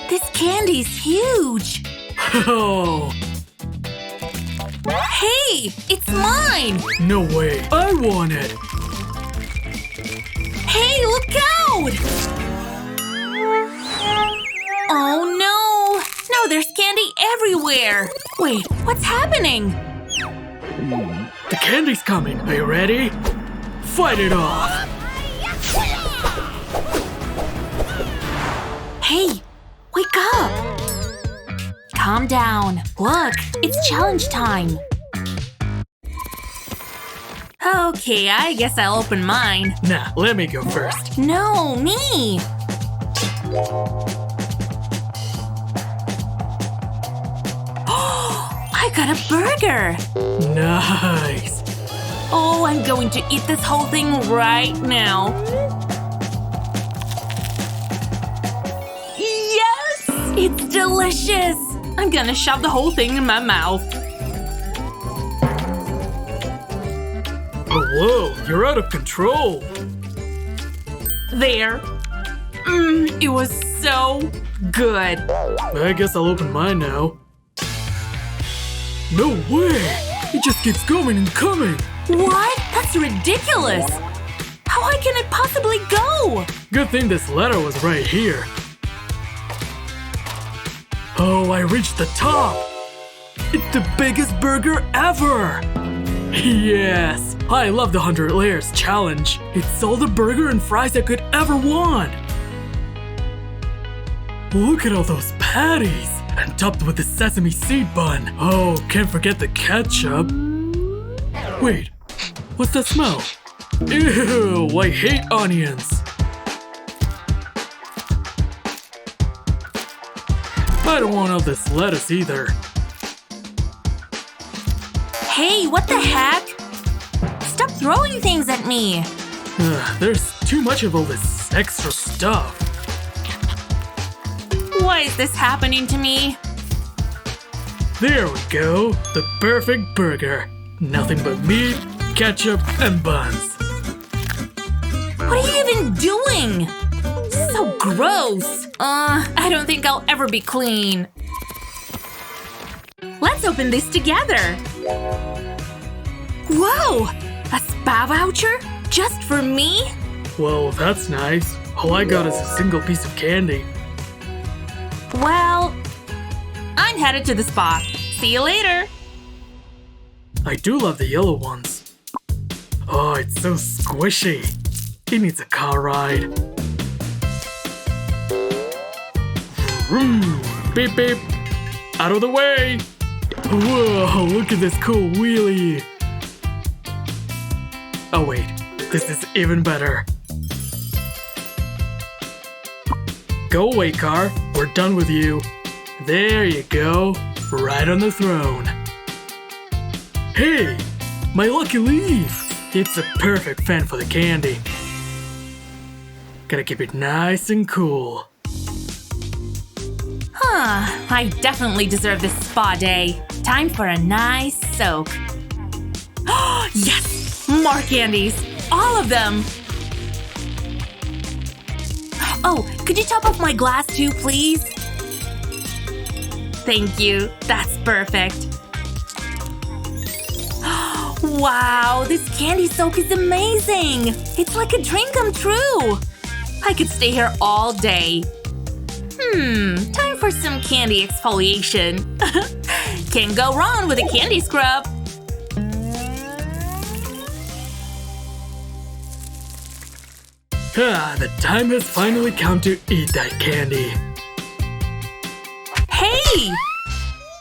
This candy's huge! Oh, Hey! It's mine! no way. I want it. Hey, look out! Oh no! Now there's candy everywhere! Wait, what's happening? The candy's coming. Are you ready? Fight it off. Hey! Wake up! Calm down. Look, it's challenge time. Okay, I guess I'll open mine. Nah, let me go first. No, me! I got a burger! Nice. Oh, I'm going to eat this whole thing right now. Yes! It's delicious! I'm gonna shove the whole thing in my mouth. Oh, whoa, you're out of control. There. It was so good. I guess I'll open mine now. No way! It just keeps going and coming. What? That's ridiculous! How high can it possibly go? Good thing this letter was right here. Oh, I reached the top! It's the biggest burger ever! Yes! I love the 100 layers challenge. It's all the burger and fries I could ever want. Look at all those patties! And topped with the sesame seed bun. Oh, can't forget the ketchup. Wait, what's that smell? Ew, I hate onions. I don't want all this lettuce either. Hey, what the heck? Stop throwing things at me! There's too much of all this extra stuff. Why is this happening to me? There we go, the perfect burger. Nothing but meat, ketchup, and buns. What are you even doing? So gross! I don't think I'll ever be clean. Let's open this together! Whoa! A spa voucher? Just for me? Well, that's nice. All I got is a single piece of candy. Well, I'm headed to the spa. See you later! I do love the yellow ones. Oh, it's so squishy. It needs a car ride. Vroom. Beep beep. Out of the way. Whoa, look at this cool wheelie. Oh wait, this is even better. Go away, car. We're done with you. There you go. Right on the throne. Hey! My lucky leaf! It's a perfect fan for the candy. Gotta keep it nice and cool. I definitely deserve this spa day. Time for a nice soak. Yes! More candies! All of them! Oh, could you top off my glass too, please? Thank you. That's perfect. Wow, this candy soak is amazing! It's like a dream come true! I could stay here all day. Time for some candy exfoliation. Can't go wrong with a candy scrub. The time has finally come to eat that candy. Hey!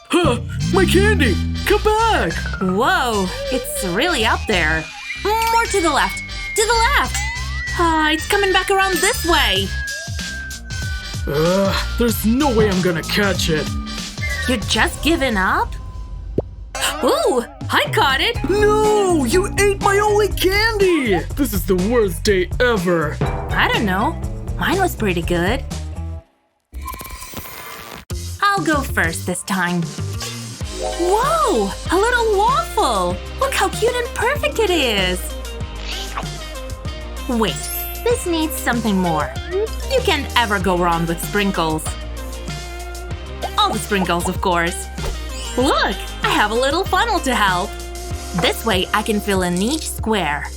Huh! My candy! Come back! Whoa, it's really up there. More to the left. To the left! It's coming back around this way. There's no way I'm gonna catch it. You're just giving up? Ooh, I caught it! No! You ate my only candy! This is the worst day ever. I don't know. Mine was pretty good. I'll go first this time. Whoa! A little waffle! Look how cute and perfect it is! Wait, This needs something more. You can't ever go wrong with sprinkles. All the sprinkles, of course. Look! I have a little funnel to help. This way I can fill in each square.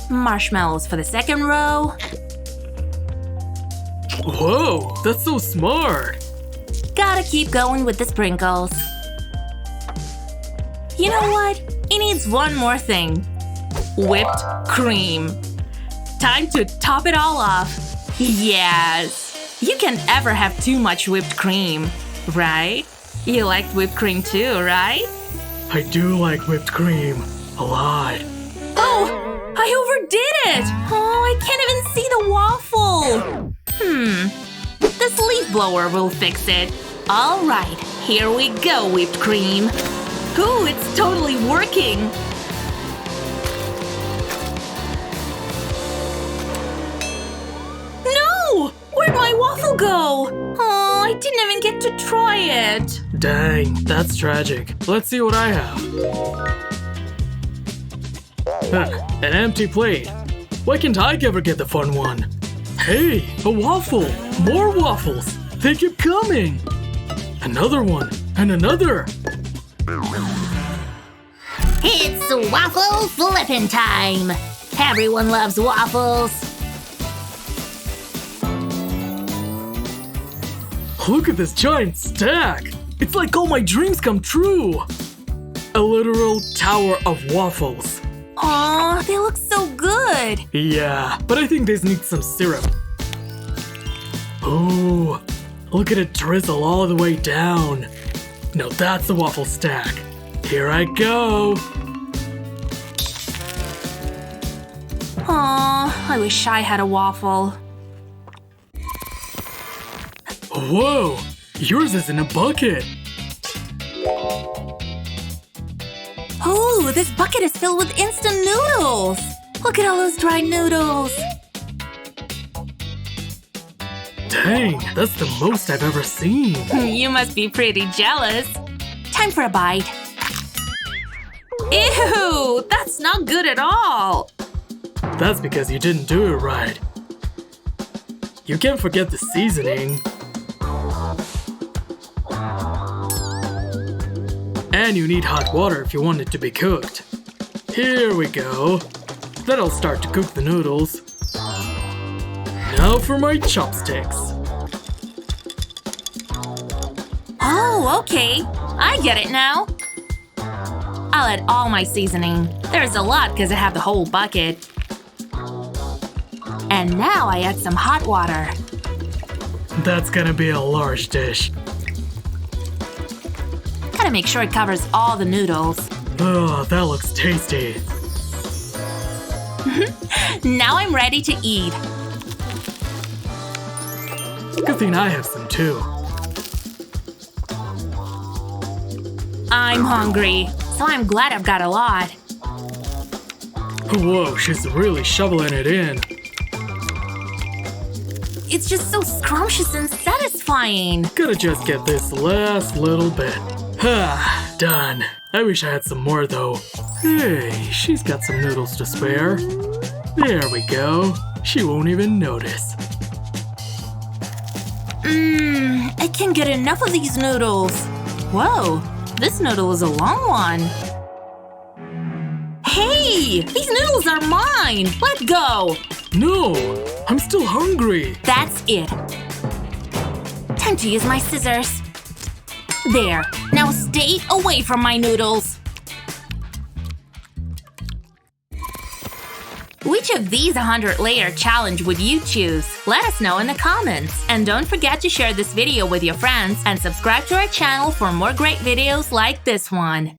Marshmallows for the second row. Whoa, that's so smart! Gotta keep going with the sprinkles. You know what? It needs one more thing. Whipped cream. Time to top it all off. Yes! You can't ever have too much whipped cream, right? You like whipped cream too, right? I do like whipped cream. A lot. Oh! I overdid it! Oh, I can't even see the waffle! This leaf blower will fix it. Alright, here we go, whipped cream. Ooh, it's totally working! No! Where'd my waffle go? Oh, I didn't even get to try it. Dang, that's tragic. Let's see what I have. Huh, an empty plate. Why can't I ever get the fun one? Hey, a waffle! More waffles! They keep coming! Another one, and another! It's waffle flipping time! Everyone loves waffles! Look at this giant stack! It's like all my dreams come true! A literal tower of waffles. Aw, they look so good! Yeah, but I think this needs some syrup. Ooh, look at it drizzle all the way down. Now that's a waffle stack. Here I go! Aw, I wish I had a waffle. Whoa! Yours is in a bucket! Ooh, this bucket is filled with instant noodles! Look at all those dried noodles! Dang, that's the most I've ever seen. You must be pretty jealous. Time for a bite. Ew, that's not good at all. That's because you didn't do it right. You can't forget the seasoning. And you need hot water if you want it to be cooked. Here we go. That'll start to cook the noodles. Now for my chopsticks. Oh, okay. I get it now. I'll add all my seasoning. There's a lot because I have the whole bucket. And now I add some hot water. That's gonna be a large dish. Gotta make sure it covers all the noodles. Oh, that looks tasty. Now I'm ready to eat. Good thing I have some too. I'm hungry, so I'm glad I've got a lot. Whoa, she's really shoveling it in. It's just so scrumptious and satisfying. Gotta just get this last little bit. Ah, done. I wish I had some more though. Hey, she's got some noodles to spare. There we go. She won't even notice. I can't get enough of these noodles. Whoa, this noodle is a long one. Hey, these noodles are mine. Let go. No, I'm still hungry. That's it. Time to use my scissors. There, now stay away from my noodles. Which of these 100-layer challenge would you choose? Let us know in the comments. And don't forget to share this video with your friends and subscribe to our channel for more great videos like this one.